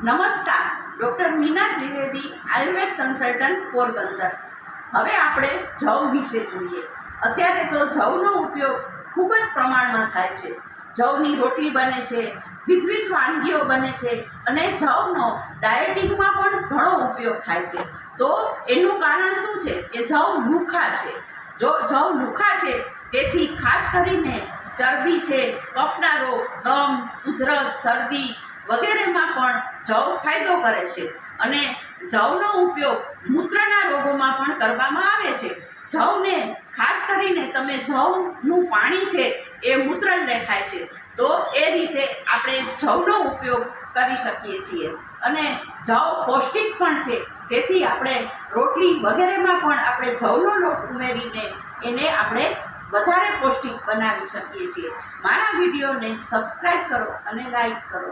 નમસ્કાર, doctor Meena Trivedi, Ayurveda consultant, Porbandar. હવે આપણે જવ વિશે જોઈએ. અત્યારે તો જવનો ઉપયોગ ખૂબ જ પ્રમાણમાં થાય છે. જવની રોટલી બને છે, વિવિધ વાનગીઓ બને છે અને જવનો ડાયટિંગમાં પણ ઘણો ઉપયોગ થાય છે. તો એનું કારણ શું છે કે જવ લુખા છે. જો જવ લુખા છે તેથી ખાસ કરીને ચરબી છે, કફના રોગ, દમ, ઉધરસ, શરદી વગેરેમાં પણ જવ ફાયદો કરે છે. અને જવનો ઉપયોગ મૂત્રના રોગોમાં પણ કરવામાં આવે છે. જવને ખાસ કરીને તમે જવનું પાણી છે એ મૂત્ર લેખાય છે, તો એ રીતે આપણે જવનો ઉપયોગ કરી શકીએ છીએ. અને જવ પૌષ્ટિક પણ છે, તેથી આપણે રોટલી વગેરેમાં પણ આપણે જવનો લોટ ઉમેરીને એને આપણે વધારે પૌષ્ટિક બનાવી શકીએ છીએ. મારા વિડીયોને સબસ્ક્રાઈબ કરો અને લાઈક કરો.